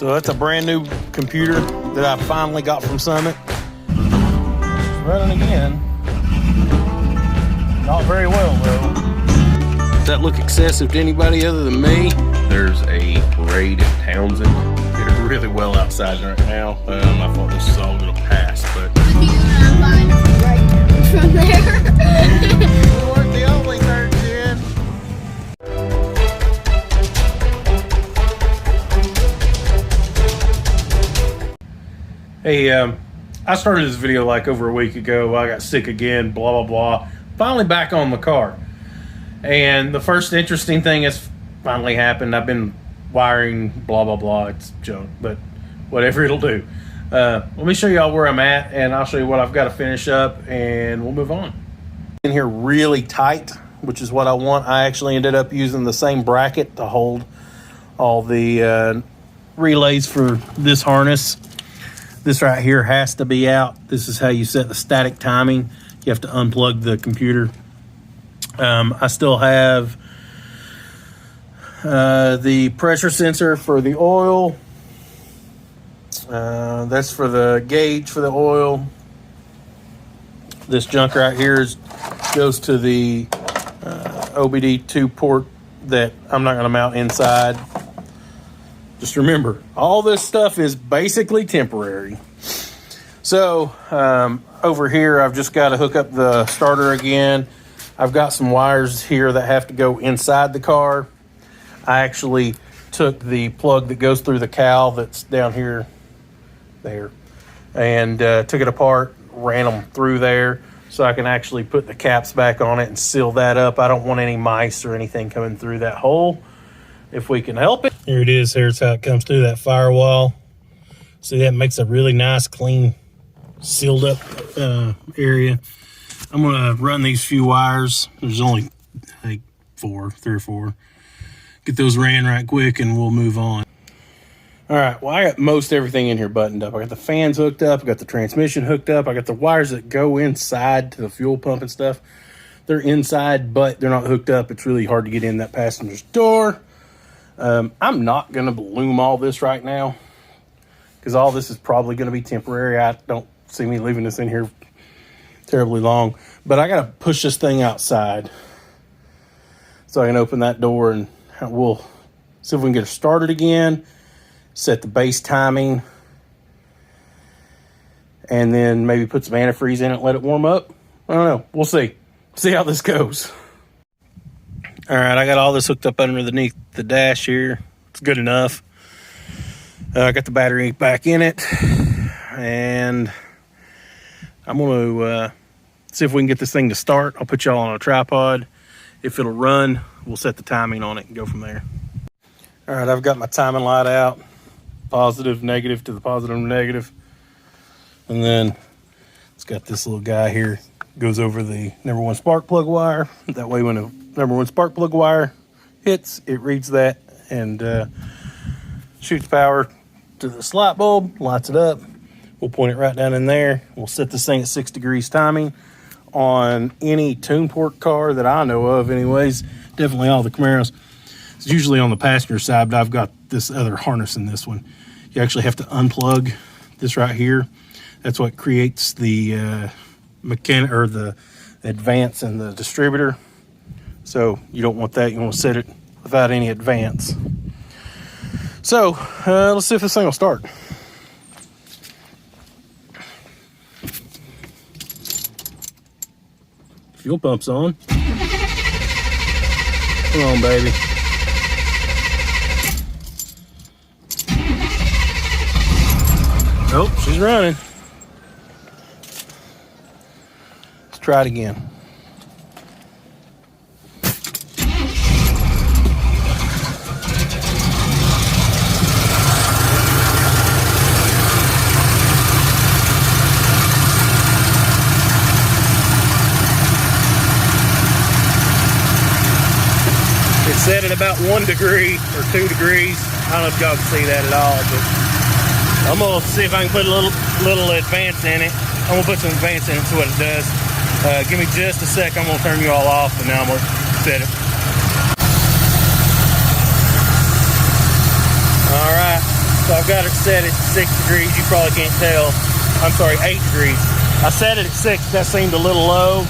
So that's a brand new computer that I finally got from Summit. It's running again. Not very well though. Does that look excessive to anybody other than me? There's a parade in Townsend. Did really well outside right now. I thought this was all gonna pass, but from there. We weren't the only nerds in. Hey, I started this video like over a week ago. I got sick again, blah, blah, blah. Finally back on the car. And the first interesting thing has finally happened. I've been wiring, blah, blah, blah. It's junk, but whatever it'll do. Let me show y'all where I'm at, and I'll show you what I've got to finish up, and we'll move on. In here really tight, which is what I want. I actually ended up using the same bracket to hold all the relays for this harness. This right here has to be out. This is how you set the static timing. You have to unplug the computer. I still have the pressure sensor for the oil. That's for the gauge for the oil. This junk right here goes to the OBD2 port that I'm not going to mount inside. Just remember, all this stuff is basically temporary. So over here, I've just got to hook up the starter again. I've got some wires here that have to go inside the car. I actually took the plug that goes through the cowl that's down here, there, and took it apart, ran them through there so I can actually put the caps back on it and seal that up. I don't want any mice or anything coming through that hole if we can help it. Here it is. Here's how it comes through that firewall. See, that makes a really nice, clean, sealed up area. I'm going to run these few wires. There's only like 3 or 4. Get those ran right quick and we'll move on. All right, well, I got most everything in here buttoned up. I got the fans hooked up. I got the transmission hooked up. I got the wires that go inside to the fuel pump and stuff. They're inside, but they're not hooked up. It's really hard to get in that passenger's door. I'm not going to balloon all this right now because all this is probably going to be temporary. I don't see me leaving this in here terribly long, but I got to push this thing outside so I can open that door, and we'll see if we can get it started again, set the base timing, and then maybe put some antifreeze in it, let it warm up. I don't know. We'll see. See how this goes. All right, I got all this hooked up underneath the dash here. It's good enough. I got the battery back in it, and I'm going to see if we can get this thing to start. I'll put y'all on a tripod. If it'll run, we'll set the timing on it and go from there. All right, I've got my timing light out. Positive, negative to the positive and negative. And then it's got this little guy here. Goes over the number 1 spark plug wire. That way when a number 1 spark plug wire hits, it reads that and shoots power to the light bulb, lights it up. We'll point it right down in there. We'll set this thing at 6 degrees timing on any tune port car that I know of anyways. Definitely all the Camaros. It's usually on the passenger side, but I've got this other harness in this one. You actually have to unplug this right here. That's what creates the the advance and the distributor. So you don't want that. You want to set it without any advance. So let's see if this thing will start. Fuel pump's on. Come on, baby. Oh, she's running. Let's try it again. It's set at about 1 degree or 2 degrees. I don't know if y'all can see that at all, but I'm gonna see if I can put a little advance in it. I'm gonna put some advance in it, see what it does. Give me just a sec. I'm gonna turn you all off, and now I'm gonna set it. All right, So I've got it set at 6 degrees. You probably can't tell. I'm sorry, 8 degrees. I set it at 6. That seemed a little low.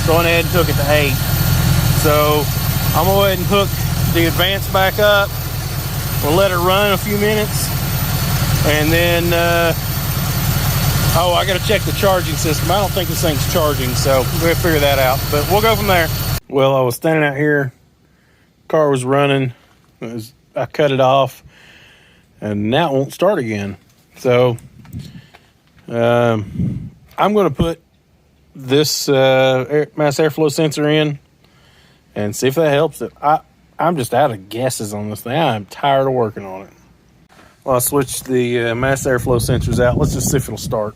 So I went ahead and took it to 8. So I'm going to go ahead and hook the advance back up. We'll let it run a few minutes. And then, I got to check the charging system. I don't think this thing's charging, so we'll figure that out. But we'll go from there. Well, I was standing out here. Car was running. I cut it off. And now it won't start again. So I'm going to put this mass airflow sensor in and see if that helps it. I'm just out of guesses on this thing. I'm tired of working on it. Well, I switched the mass airflow sensors out. Let's just see if it'll start.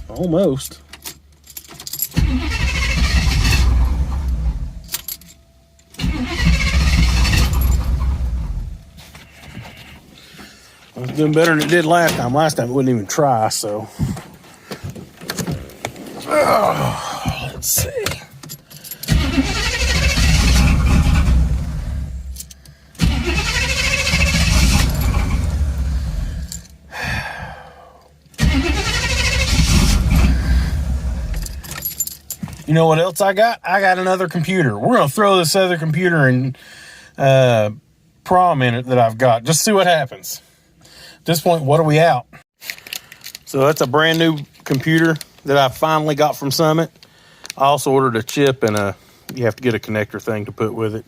Almost. Well, it's doing better than it did last time. Last time it wouldn't even try, so. Let's see. You know what else I got? I got another computer. We're going to throw this other computer and prom in it that I've got. Just see what happens. At this point, what are we out? So that's a brand new computer that I finally got from Summit. I also ordered a chip and you have to get a connector thing to put with it,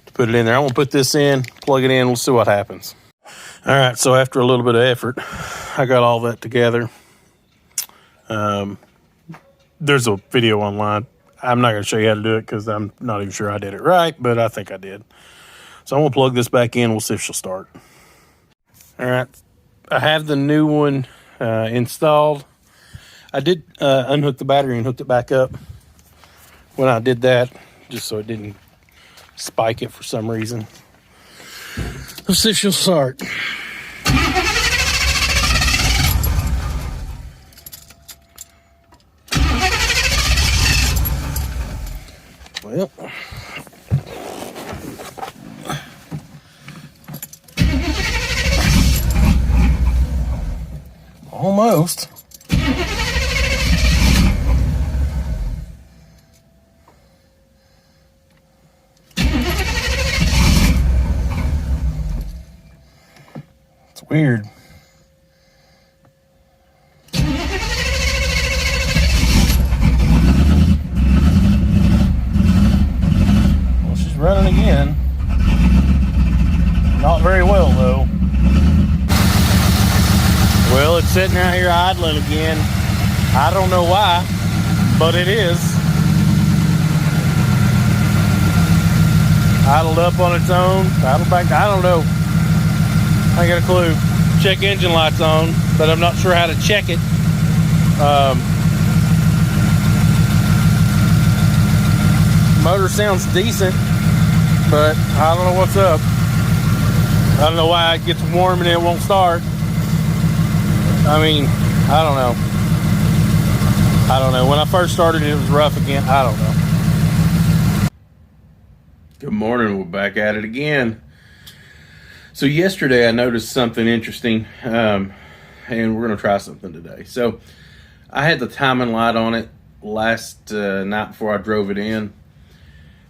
to put it in there. I'm going to put this in, plug it in, we'll see what happens. All right, so after a little bit of effort, I got all that together. There's a video online. I'm not going to show you how to do it because I'm not even sure I did it right, but I think I did. So I'm going to plug this back in. We'll see if she'll start. All right. I have the new one installed. I did unhook the battery and hooked it back up when I did that, just so it didn't spike it for some reason. Let's see if she'll start. Well, almost. It's weird. Running again. Not very well, though. Well, it's sitting out here idling again. I don't know why, but it is. Idled up on its own, idled back. I don't know. I ain't got a clue. Check engine lights on, but I'm not sure how to check it. Motor sounds decent, but I don't know what's up. I don't know why it gets warm and it won't start. I mean, I don't know. I don't know. When I first started, it was rough again. I don't know. Good morning. We're back at it again. So yesterday I noticed something interesting, and we're going to try something today. So I had the timing light on it last night before I drove it in.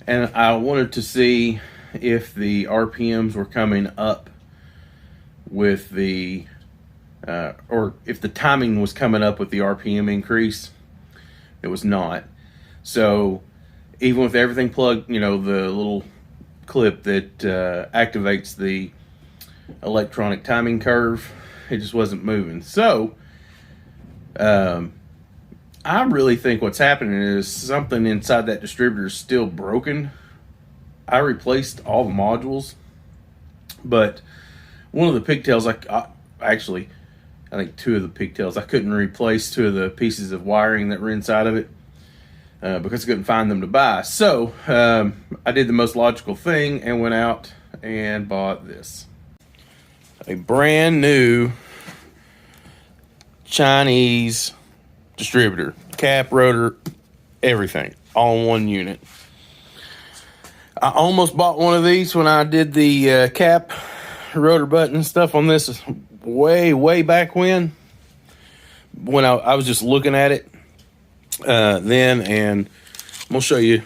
And I wanted to see if the RPMs were coming up with the, or if the timing was coming up with the RPM increase. It was not. So even with everything plugged, you know, the little clip that activates the electronic timing curve, it just wasn't moving. So I really think what's happening is something inside that distributor is still broken. I replaced all the modules, but one of the pigtails, I think two of the pigtails, I couldn't replace two of the pieces of wiring that were inside of it because I couldn't find them to buy. So I did the most logical thing and went out and bought this. A brand new Chinese distributor, cap, rotor, everything, all in one unit. I almost bought one of these when I did the cap, rotor button stuff on this way back when I was just looking at it then, and I'm going to show you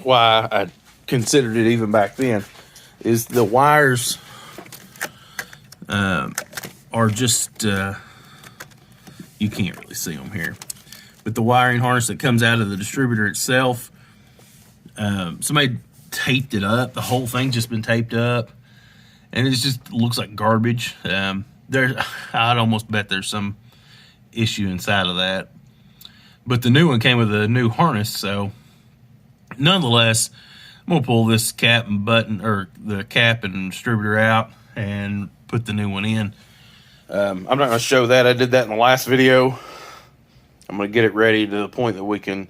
why I considered it even back then. Is the wires are just, you can't really see them here, but the wiring harness that comes out of the distributor itself, somebody taped it up. The whole thing's just been taped up, and it just looks like garbage. I'd almost bet there's some issue inside of that, but the new one came with a new harness, so nonetheless, I'm gonna pull this cap and button, or the cap and distributor out, and put the new one in. I'm not gonna show that. I did that in the last video. I'm gonna get it ready to the point that we can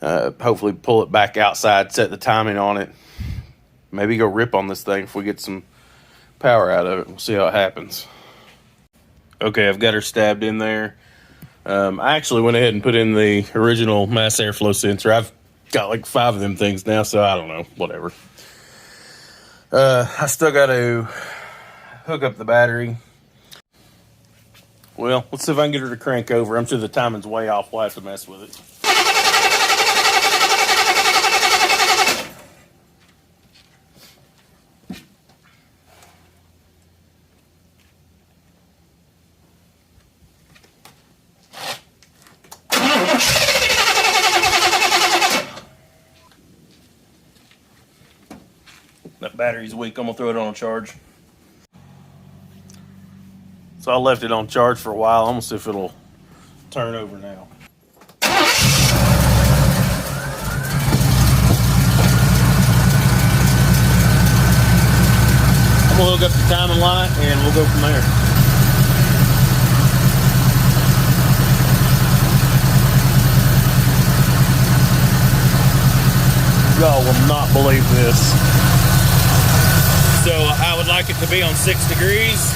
hopefully pull it back outside, set the timing on it, maybe go rip on this thing if we get some power out of it. We'll see how it happens. Okay, I've got her stabbed in there. I actually went ahead and put in the original mass airflow sensor. I've got like 5 of them things now, so I don't know, whatever. I still got to hook up the battery. Well, let's see if I can get her to crank over. I'm sure the timing's way off. We'll have to mess with it. That battery's weak. I'm gonna throw it on a charge. So I left it on charge for a while. I'm gonna see if it'll turn over now. I'm gonna hook up the timing light and we'll go from there. Y'all will not believe this. So I would like it to be on 6 degrees.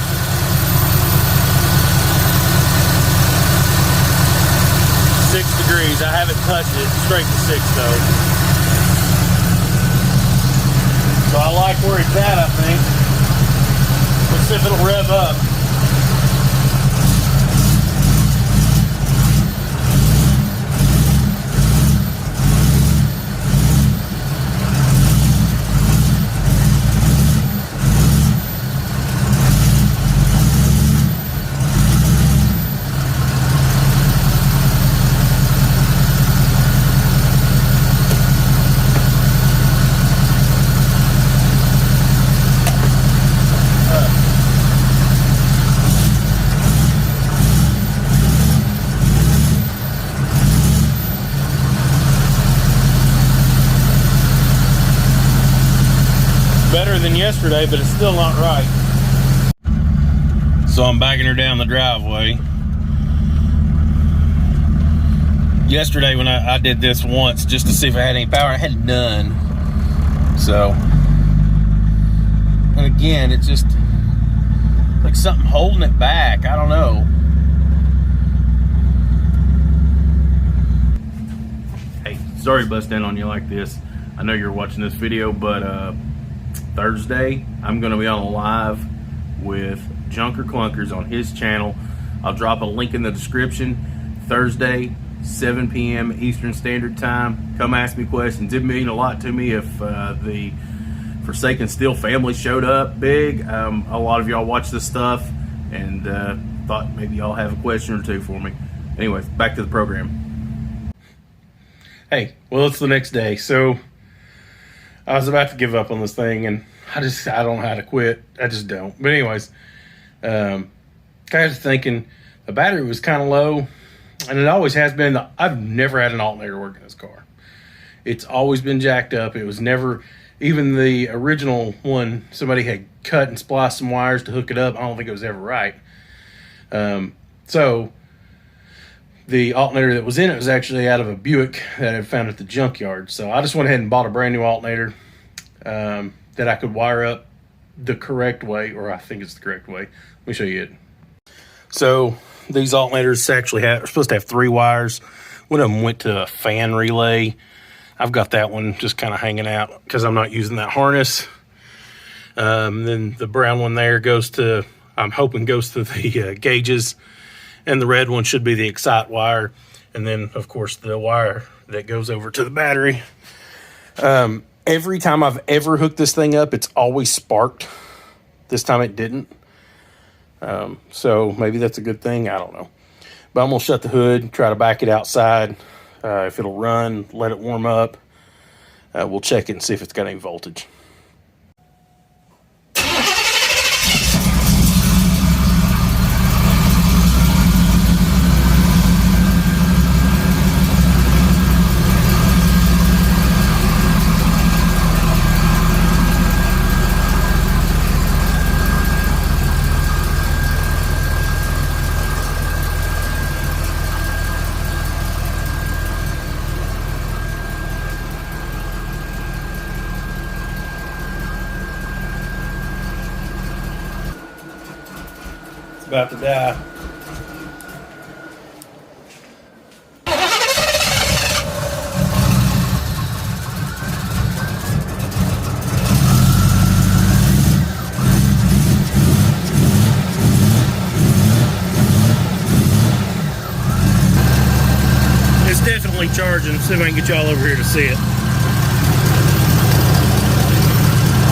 I haven't touched it straight to 6 though. So I like where it's at, I think. Let's see if it'll rev up. Better than yesterday, but it's still not right. So I'm backing her down the driveway. Yesterday when I did this once just to see if I had any power, I had none. So, and again, it's just like something holding it back. I don't know. Hey, sorry to bust in on you like this. I know you're watching this video, but Thursday, I'm going to be on a live with Junker Clunkers on his channel. I'll drop a link in the description. Thursday, 7 p.m. Eastern Standard Time. Come ask me questions. It'd mean a lot to me if the Forsaken Steel family showed up big. A lot of y'all watch this stuff and thought maybe y'all have a question or two for me. Anyways, back to the program. Hey, well, it's the next day, so I was about to give up on this thing, and I don't know how to quit. I just don't. But anyways, kind of thinking the battery was kind of low, and it always has been. I've never had an alternator work in this car. It's always been jacked up. It was never, even the original one, somebody had cut and spliced some wires to hook it up. I don't think it was ever right. So the alternator that was in it was actually out of a Buick that I had found at the junkyard. So I just went ahead and bought a brand new alternator that I could wire up the correct way, or I think it's the correct way. Let me show you it. So these alternators actually are supposed to have 3 wires. One of them went to a fan relay. I've got that one just kind of hanging out because I'm not using that harness. Then the brown one there goes to, I'm hoping goes to the gauges, and the red one should be the excite wire, and then of course the wire that goes over to the battery. Every time I've ever hooked this thing up, it's always sparked. This time it didn't. So maybe that's a good thing. I don't know. But I'm going to shut the hood, try to back it outside. If it'll run, let it warm up. We'll check it and see if it's got any voltage. About to die. It's definitely charging. See if I can get y'all over here to see it.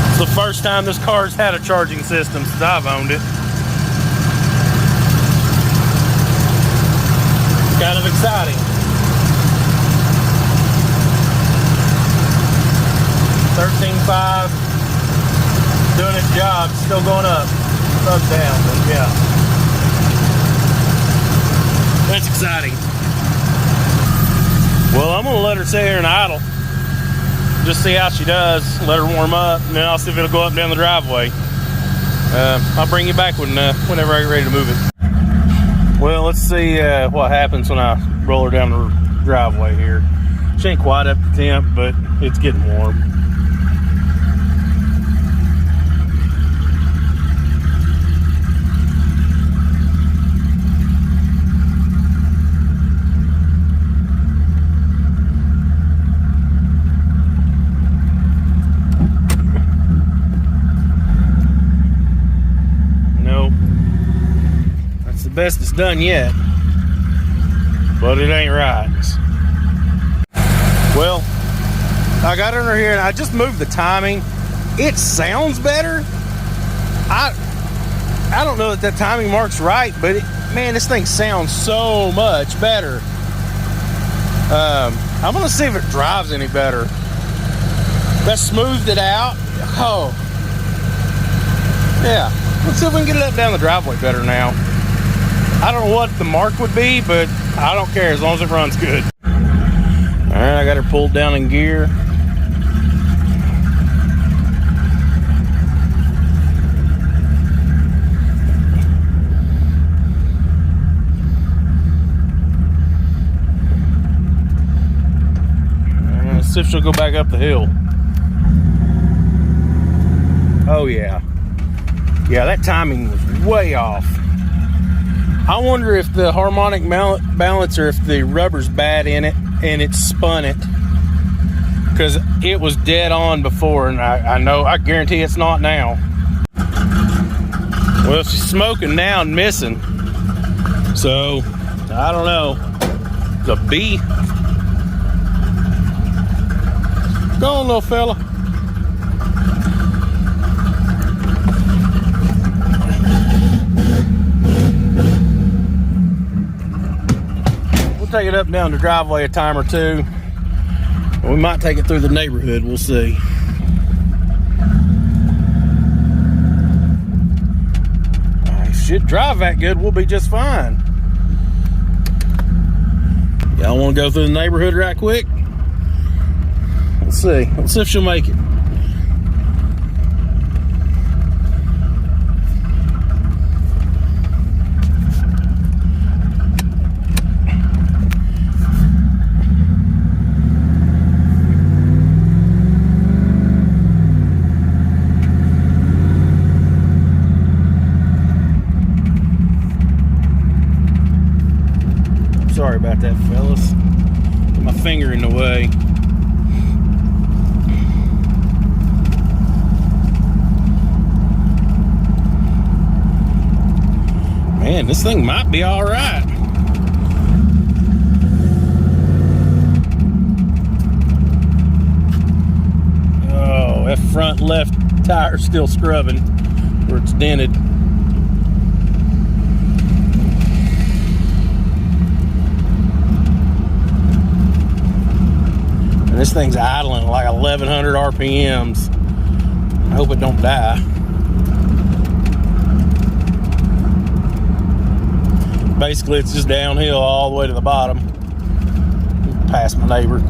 It's the first time this car's had a charging system since I've owned it. Kind of exciting. 13.5, doing its job, still going up, up, down, but yeah. That's exciting. Well, I'm gonna let her sit here and idle. Just see how she does, let her warm up, and then I'll see if it'll go up and down the driveway. I'll bring you back whenever I get ready to move it. Well, let's see what happens when I roll her down the driveway here. She ain't quite up to temp, but it's getting warm. Best it's done yet, but it ain't right. Well, I got under here and I just moved the timing. It sounds better. I don't know that timing mark's right, but man, this thing sounds so much better. I'm gonna see if it drives any better. That smoothed it out. Oh yeah, let's see if we can get it up down the driveway better now. I don't know what the mark would be, but I don't care as long as it runs good. All right, I got her pulled down in gear. Let's see if she'll go back up the hill. Oh yeah. Yeah, that timing was way off. I wonder if the harmonic balancer, if the rubber's bad in it and it spun it, because it was dead on before, and I guarantee it's not now. Well, she's smoking now and missing, so I don't know. It's a B. Go on, little fella. Take it up and down the driveway a time or two. We might take it through the neighborhood. We'll see. If she should drive that good, we'll be just fine. Y'all want to go through the neighborhood right quick? Let's see. Let's see if she'll make it. Sorry about that, fellas. Man, this thing might be all right. Oh, that front left tire's still scrubbing where it's dented. And this thing's idling at like 1,100 RPMs. I hope it don't die. Basically, it's just downhill all the way to the bottom. Past my neighbor.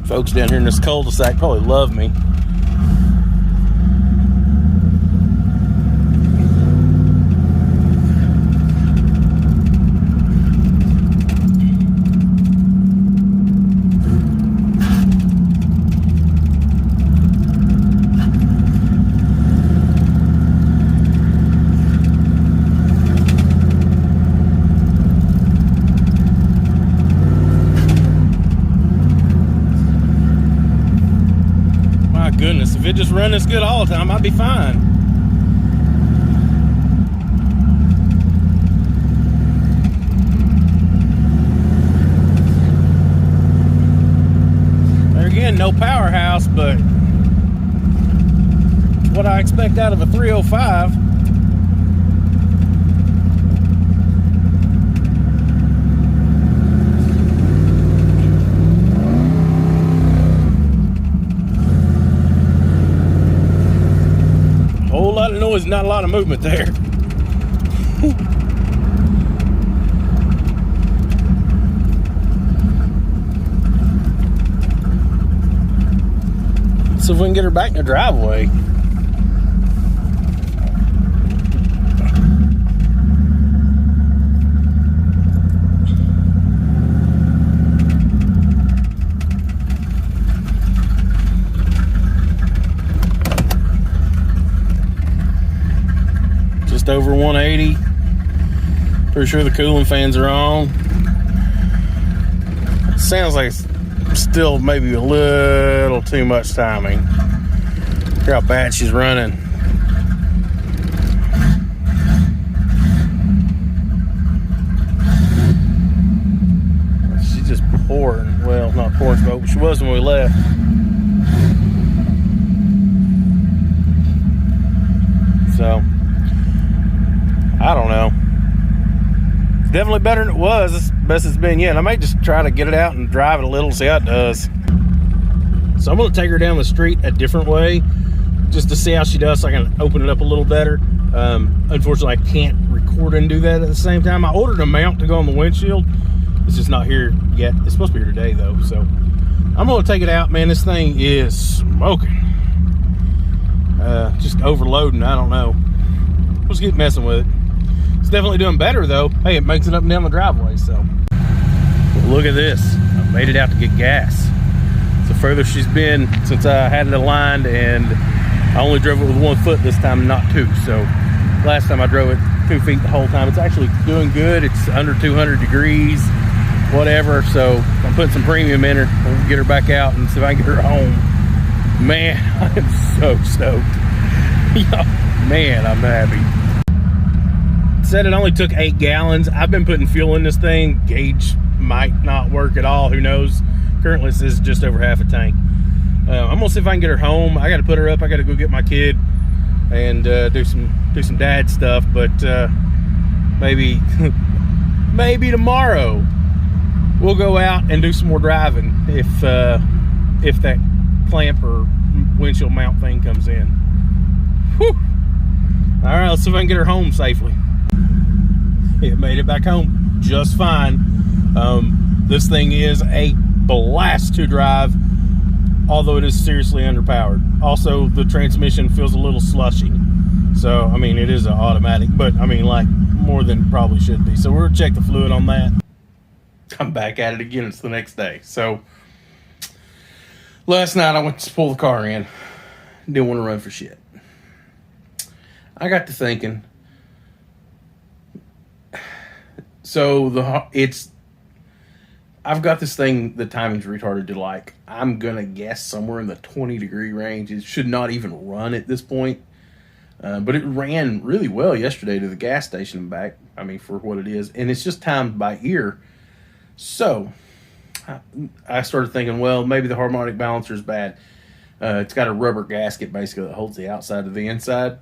Folks down here in this cul-de-sac probably love me. Goodness, if it just run this good all the time, I'd be fine. There again, no powerhouse, but what I expect out of a 305. Whole lot of noise, not a lot of movement there. So if we can get her back in the driveway. Just over 180. Pretty sure the cooling fans are on. Sounds like it's still maybe a little too much timing. Look how bad she's running. She's just pouring. Well, not pouring smoke, but she was when we left. So I don't know. It's definitely better than it was. It's the best it's been yet. I might just try to get it out and drive it a little, see how it does. So I'm going to take her down the street a different way just to see how she does so I can open it up a little better. Unfortunately, I can't record and do that at the same time. I ordered a mount to go on the windshield. It's just not here yet. It's supposed to be here today, though. So I'm going to take it out. Man, this thing is smoking. Just overloading. I don't know. Let's keep messing with it. It's definitely doing better though. Hey, it makes it up and down the driveway, so. Look at this. I made it out to get gas. It's the furthest she's been since I had it aligned, and I only drove it with 1 foot this time, not 2. So last time I drove it 2 feet the whole time. It's actually doing good. It's under 200 degrees, whatever. So I'm putting some premium in her. We'll get her back out and see if I can get her home. Man, I am so stoked. Man, I'm happy. Said it only took 8 gallons. I've been putting fuel in this thing. Gauge might not work at all. Who knows? Currently, this is just over half a tank. I'm gonna see if I can get her home. I got to put her up. I got to go get my kid and do some dad stuff. But maybe maybe tomorrow we'll go out and do some more driving if that clamp or windshield mount thing comes in. Whew. All right, let's see if I can get her home safely. It made it back home just fine. This thing is a blast to drive. although it is seriously underpowered. Also, the transmission feels a little slushy. So, I mean, it is an automatic, but I mean, like, more than probably should be. So we're gonna check the fluid on that. I'm back at it again. It's the next day. So last night I went to pull the car in. Didn't want to run for shit. I got to thinking. So I've got this thing, the timing's retarded to like, I'm gonna guess somewhere in the 20-degree range. It should not even run at this point. But it ran really well yesterday to the gas station and back. I mean, for what it is. And it's just timed by ear. So I started thinking, well, maybe the harmonic balancer is bad. It's got a rubber gasket basically that holds the outside to the inside.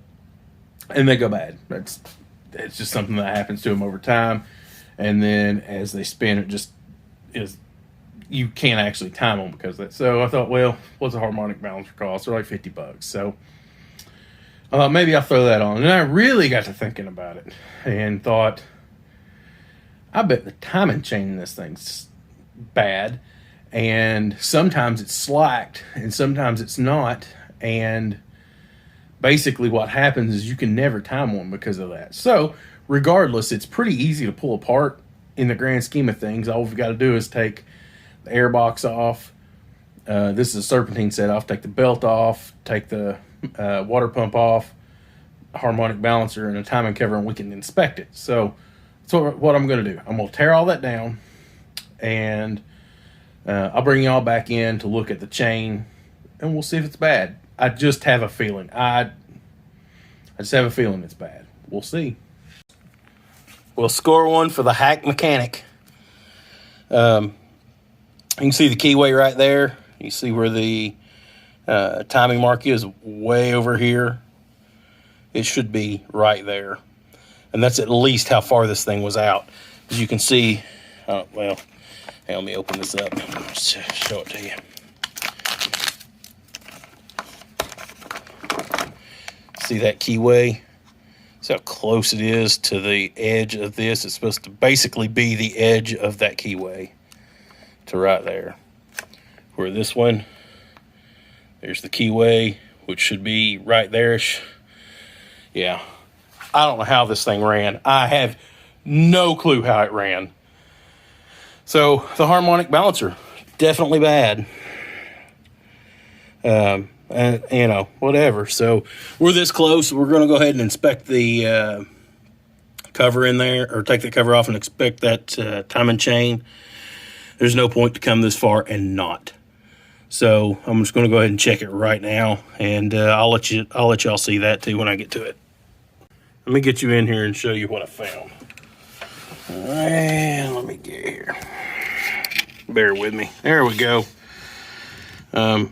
And they go bad. It's just something that happens to them over time. And then as they spin, it just is, you can't actually time them because of that. So I thought, well, what's a harmonic balancer cost? They're like $50. So I thought maybe I'll throw that on. And I really got to thinking about it and thought, I bet the timing chain in this thing's bad. And sometimes it's slacked and sometimes it's not. And basically what happens is you can never time one because of that. So regardless, it's pretty easy to pull apart in the grand scheme of things. All we've got to do is take the air box off. This is a serpentine set off. Take the belt off. Take the water pump off, harmonic balancer, and a timing cover, and we can inspect it. So that's what I'm going to do. I'm going to tear all that down, and I'll bring y'all back in to look at the chain, and we'll see if it's bad. I just have a feeling. I just have a feeling it's bad. We'll see. We'll score one for the hack mechanic. You can see the keyway right there. You see where the timing mark is way over here. It should be right there. And that's at least how far this thing was out. As you can see, well, hey, let me open this up. Show it to you. See that keyway? See how close it is to the edge of this? It's supposed to basically be the edge of that keyway to right there. Where this one, there's the keyway, which should be right there-ish. Yeah. I don't know how this thing ran. I have no clue how it ran. So, the harmonic balancer, definitely bad. And, you know, whatever. So, we're this close. We're going to go ahead and inspect the cover in there, or take the cover off and inspect that timing chain. There's no point to come this far and not. So I'm just going to go ahead and check it right now, and I'll let y'all see that too when I get to it. Let me get you in here and show you what I found. All right, let me get here. Bear with me. There we go. Does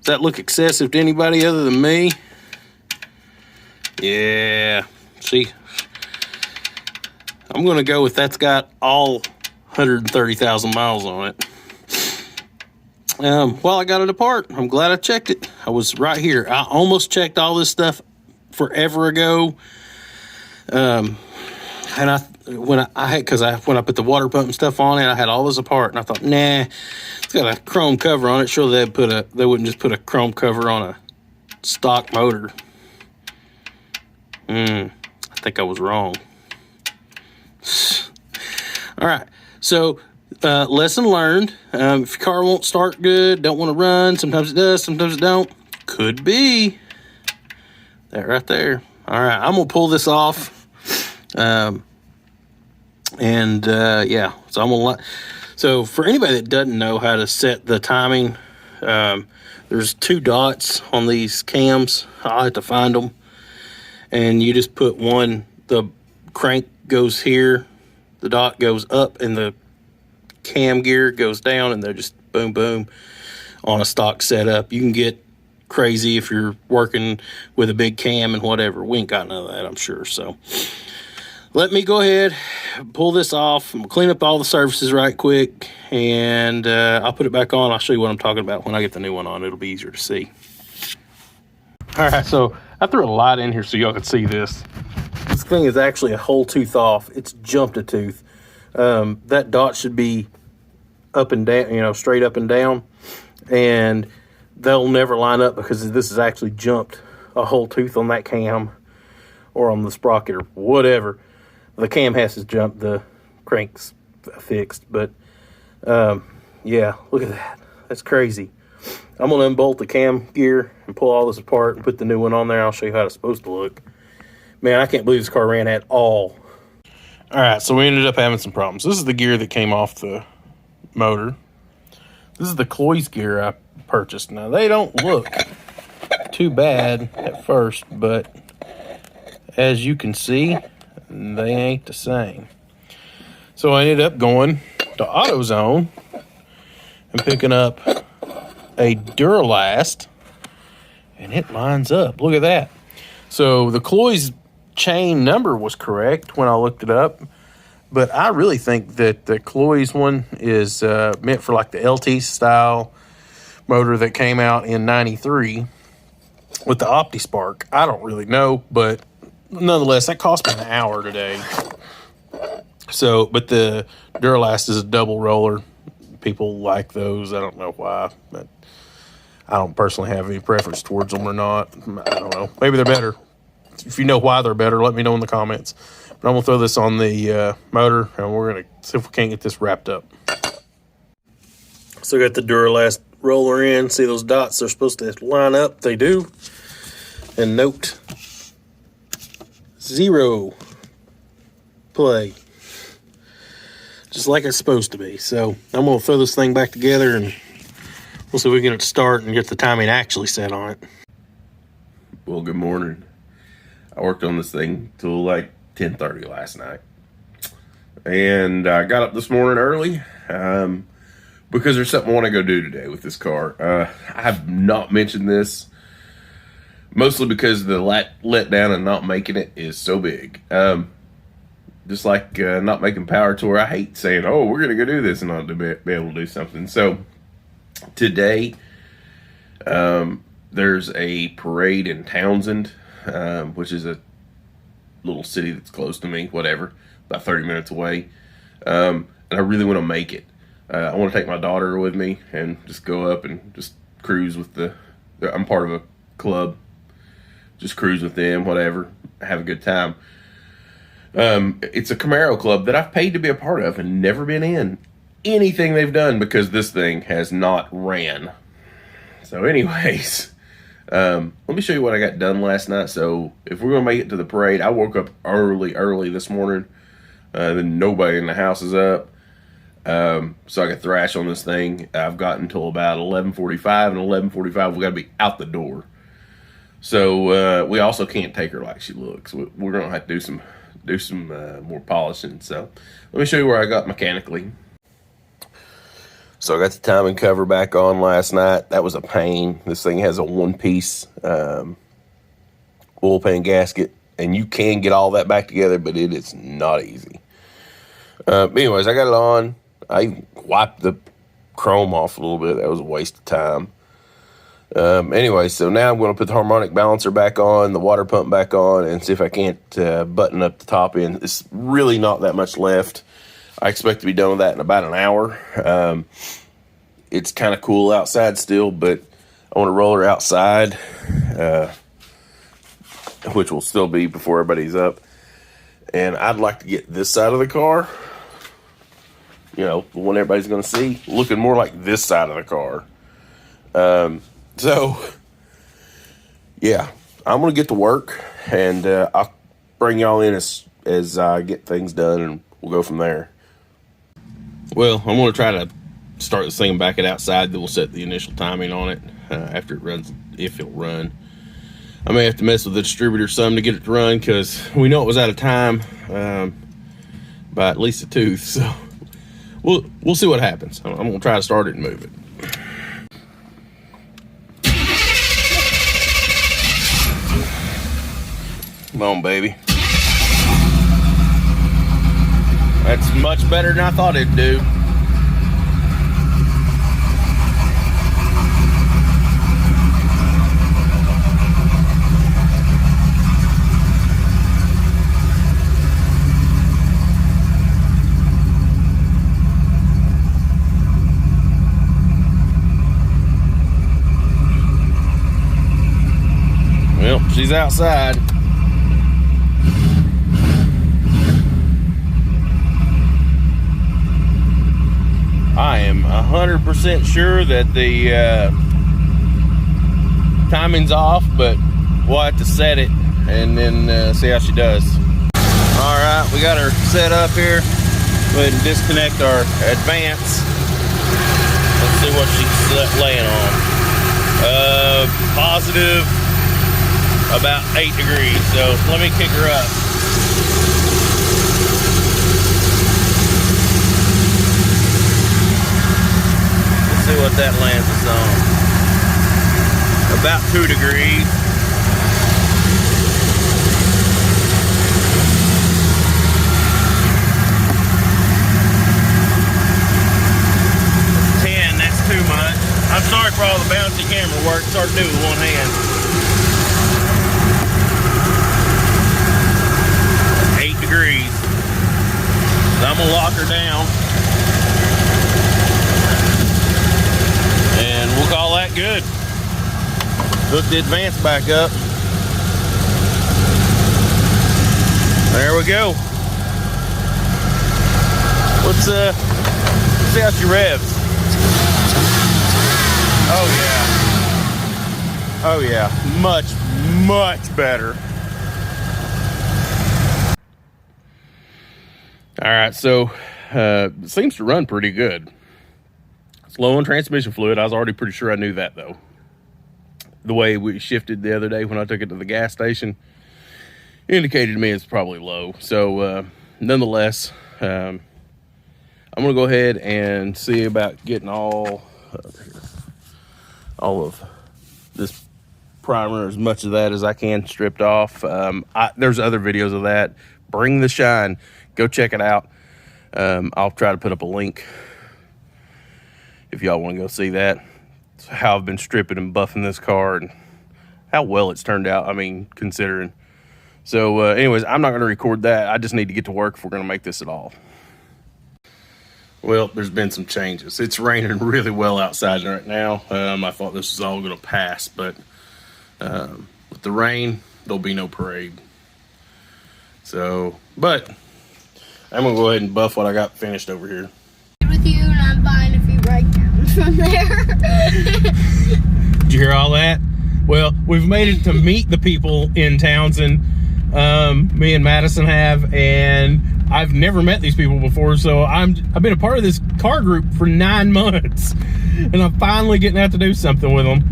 that look excessive to anybody other than me? Yeah. See, I'm going to go with that's got all 130,000 miles on it. Well, I got it apart. I'm glad I checked it. I was right here. I almost checked all this stuff forever ago. And when I put the water pump and stuff on it, I had all this apart, and I thought, nah, it's got a chrome cover on it. Surely they wouldn't just put a chrome cover on a stock motor. I think I was wrong. All right, so lesson learned. If your car won't start good, don't want to run, sometimes it does, sometimes it don't. Could be that right there. All right, I'm gonna pull this off. Yeah, so I'm gonna. So for anybody that doesn't know how to set the timing, there's 2 dots on these cams. I'll have to find them, and you just put one. The crank goes here, the dot goes up, and the cam gear goes down, and they're just boom, boom on a stock setup. You can get crazy if you're working with a big cam and whatever. We ain't got none of that, I'm sure. So let me go ahead, pull this off. I'm gonna clean up all the surfaces right quick, and I'll put it back on. I'll show you what I'm talking about when I get the new one on. It'll be easier to see. All right, so I threw a light in here so y'all can see this. This thing is actually a whole tooth off. It's jumped a tooth. That dot should be up and down, straight up and down. and they'll never line up because this has actually jumped a whole tooth on that cam or on the sprocket or whatever. The cam has to jump, the crank's fixed, but yeah, look at that. That's crazy. I'm going to unbolt the cam gear and pull all this apart and put the new one on there. I'll show you how it's supposed to look. Man, I can't believe this car ran at all. All right, so we ended up having some problems. This is the gear that came off the motor. This is the Cloy's gear I purchased. Now, they don't look too bad at first, but as you can see, they ain't the same. So I ended up going to AutoZone and picking up a Duralast, and it lines up. Look at that. So the Cloy's chain number was correct when I looked it up, but I really think that the Cloy's one is meant for like the LT style motor that came out in '93 with the OptiSpark. I don't really know, but nonetheless, that cost me an hour today. So, but the Duralast is a double roller. People like those. I don't know why, but I don't personally have any preference towards them or not. I don't know. Maybe they're better. If you know why they're better, let me know in the comments. But I'm going to throw this on the motor, and we're going to see if we can't get this wrapped up. So I got the Duralast roller in. See those dots? They're supposed to line up. They do. And note, 0 play. Just like it's supposed to be. So I'm going to throw this thing back together, and we'll see if we can get it to start and get the timing actually set on it. Well, good morning. I worked on this thing till like 10:30 last night. And I got up this morning early because there's something I want to go do today with this car. I have not mentioned this, mostly because the letdown and not making it is so big. Just like not making Power Tour, I hate saying, oh, we're going to go do this and not to be able to do something. So today, there's a parade in Townsend, which is a little city that's close to me, whatever, about 30 minutes away. And I really want to make it. I want to take my daughter with me and just go up and just cruise with I'm part of a club. Just cruise with them, whatever, have a good time. It's a Camaro club that I've paid to be a part of and never been in anything they've done because this thing has not ran. So anyways, let me show you what I got done last night. So if we're going to make it to the parade, I woke up early this morning. Then nobody in the house is up. So I could thrash on this thing. I've got until about 11:45, and 11:45 we got to be out the door. So we also can't take her like she looks. We're going to have to do some more polishing. So let me show you where I got mechanically. So I got the timing cover back on last night. That was a pain. This thing has a one-piece oil pan gasket, and you can get all that back together, but it is not easy. Anyways, I got it on. I wiped the chrome off a little bit. That was a waste of time. Anyway, so now I'm going to put the harmonic balancer back on, the water pump back on, and see if I can't button up the top end. It's really not that much left. I expect to be done with that in about an hour. It's kind of cool outside still, but I want to roll her outside, which will still be before everybody's up. And I'd like to get this side of the car, you know, the one everybody's going to see, looking more like this side of the car. So, yeah, I'm going to get to work, and I'll bring y'all in as I get things done, and we'll go from there. Well, I'm going to try to start this thing back at outside, then we'll set the initial timing on it after it runs, if it'll run. I may have to mess with the distributor some to get it to run, because we know it was out of time by at least a tooth, so we'll see what happens. I'm going to try to start it and move it. Come on, baby. That's much better than I thought it'd do. he's outside. I am 100% sure that the timing's off, but we'll have to set it and then see how she does. All right, we got her set up here. Go ahead and disconnect our advance. Let's see what she's laying on. Positive about 8 degrees. So let me kick her up. Let's see what that lands us on. About 2 degrees. Too much. I'm sorry for all the bouncy camera work. It's hard to do with one hand. 8 degrees. So I'm gonna lock her down. And we'll call that good. Hook the advance back up. There we go. Let's see how she revs. Oh yeah, much better. All right, so it seems to run pretty good. It's low on transmission fluid. I was already pretty sure I knew that though. The way we shifted the other day when I took it to the gas station indicated to me it's probably low. So nonetheless, I'm gonna go ahead and see about getting all of this primer, as much of that as I can, stripped off. There's other videos of that. Bring the Shine. Go check it out. I'll try to put up a link if y'all want to go see that. It's how I've been stripping and buffing this car and how well it's turned out, I mean, considering. So anyways, I'm not going to record that. I just need to get to work if we're going to make this at all. Well, there's been some changes. It's raining really well outside right now. I thought this was all going to pass, but with the rain, there'll be no parade. So, but I'm going to go ahead and buff what I got finished over here. With you, and I'm fine if you break down from there. Did you hear all that? Well, we've made it to meet the people in Townsend. Me and Madison have, and I've never met these people before, so I've been a part of this car group for 9 months, and I'm finally getting out to do something with them.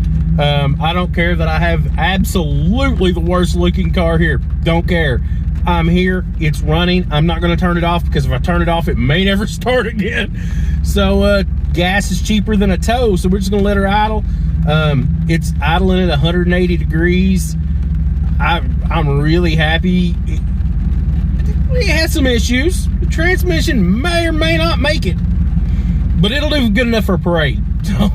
I don't care that I have absolutely the worst looking car here. Don't care. I'm here. It's running. I'm not going to turn it off, because if I turn it off, it may never start again. So gas is cheaper than a tow, so we're just going to let her idle. It's idling at 180 degrees. I'm really happy. It has some issues. The transmission may or may not make it, but it'll do good enough for a parade. So,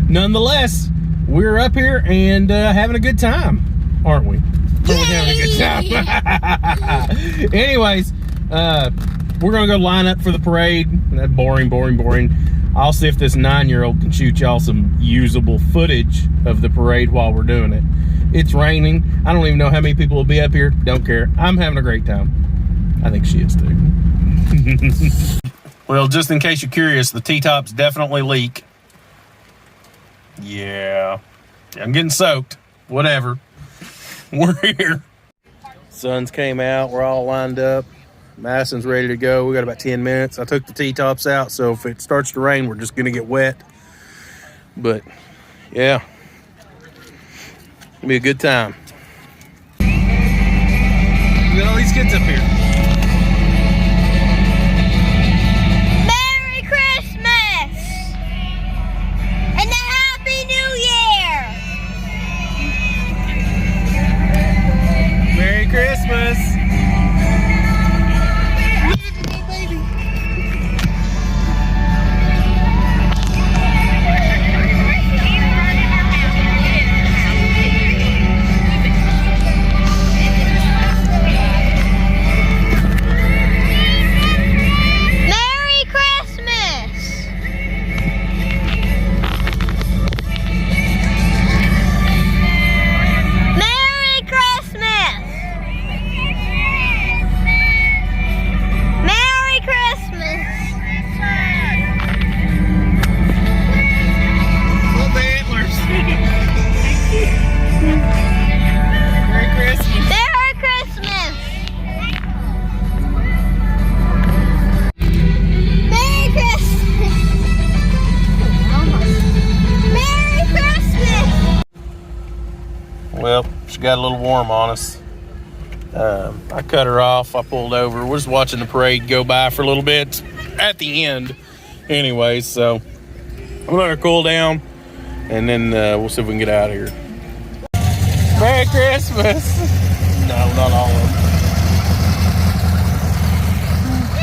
nonetheless, we're up here and having a good time, aren't we? We're having a good time. Anyways, we're gonna go line up for the parade. That boring. I'll see if this 9-year-old can shoot y'all some usable footage of the parade while we're doing it. It's raining. I don't even know how many people will be up here. Don't care. I'm having a great time. I think she is too. Well, just in case you're curious, the T-tops definitely leak. Yeah. I'm getting soaked. Whatever. We're here. Sun's came out. We're all lined up. Madison's ready to go. We got about 10 minutes. I took the T-tops out, so if it starts to rain, we're just going to get wet. But, yeah. It'll be a good time. Look at all these kids up here. Merry Christmas! And a Happy New Year! Merry Christmas! She got a little warm on us. I cut her off. I pulled over. We're just watching the parade go by for a little bit at the end. Anyway, so I'm gonna let her cool down, and then we'll see if we can get out of here. Merry Christmas! No, not all of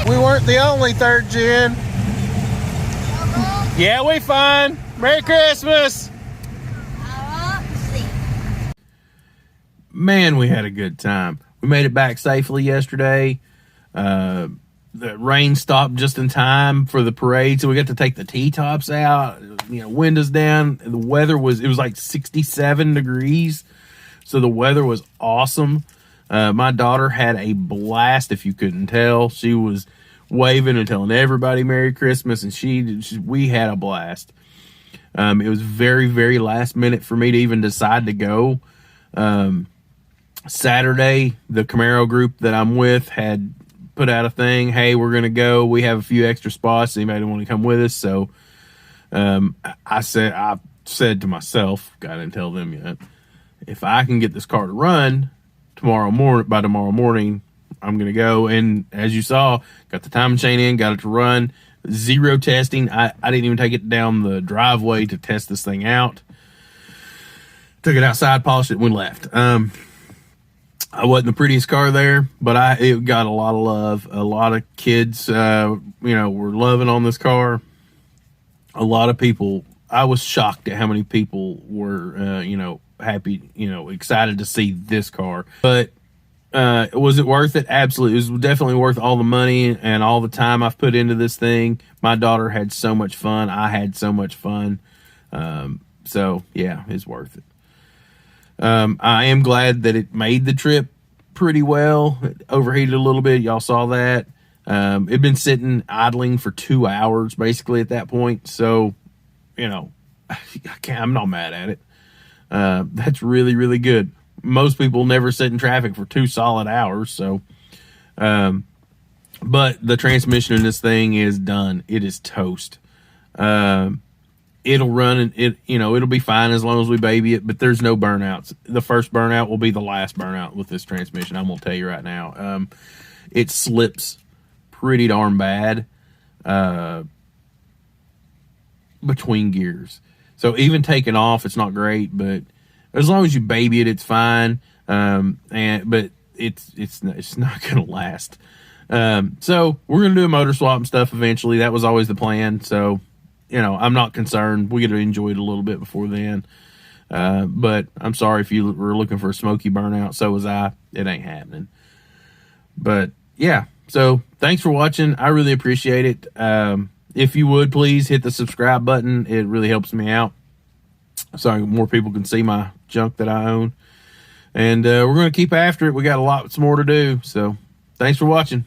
them. We weren't the only third gen. Yeah, we fine. Merry Christmas! Man, we had a good time. We made it back safely yesterday. The rain stopped just in time for the parade, so we got to take the T-tops out, windows down. The weather was like 67 degrees, so the weather was awesome. My daughter had a blast, if you couldn't tell. She was waving and telling everybody Merry Christmas, and we had a blast. It was very, very last minute for me to even decide to go. Saturday, the Camaro group that I'm with had put out a thing. Hey, we're going to go. We have a few extra spots. Anybody want to come with us? So I said to myself, I didn't tell them yet, if I can get this car to run by tomorrow morning, I'm going to go. And as you saw, got the timing chain in, got it to run. Zero testing. I didn't even take it down the driveway to test this thing out. Took it outside, polished it, and we left. I wasn't the prettiest car there, but it got a lot of love. A lot of kids, were loving on this car. A lot of people. I was shocked at how many people were, happy, excited to see this car. But was it worth it? Absolutely. It was definitely worth all the money and all the time I've put into this thing. My daughter had so much fun. I had so much fun. So yeah, it's worth it. I am glad that it made the trip pretty well. It overheated a little bit. Y'all saw that. It'd been sitting idling for 2 hours basically at that point. So, I'm not mad at it. That's really, really good. Most people never sit in traffic for 2 solid hours. So, but the transmission in this thing is done. It is toast. It'll run and it'll be fine as long as we baby it, but there's no burnouts. The first burnout will be the last burnout with this transmission. I'm going to tell you right now. It slips pretty darn bad, between gears. So even taking off, it's not great, but as long as you baby it, it's fine. But it's not going to last. So we're going to do a motor swap and stuff eventually. That was always the plan. So, I'm not concerned. We get to enjoy it a little bit before then. But I'm sorry if you were looking for a smoky burnout. So was I. It ain't happening. But yeah, so thanks for watching. I really appreciate it. If you would, please hit the subscribe button. It really helps me out, so more people can see my junk that I own. And we're going to keep after it. We got lots more to do. So thanks for watching.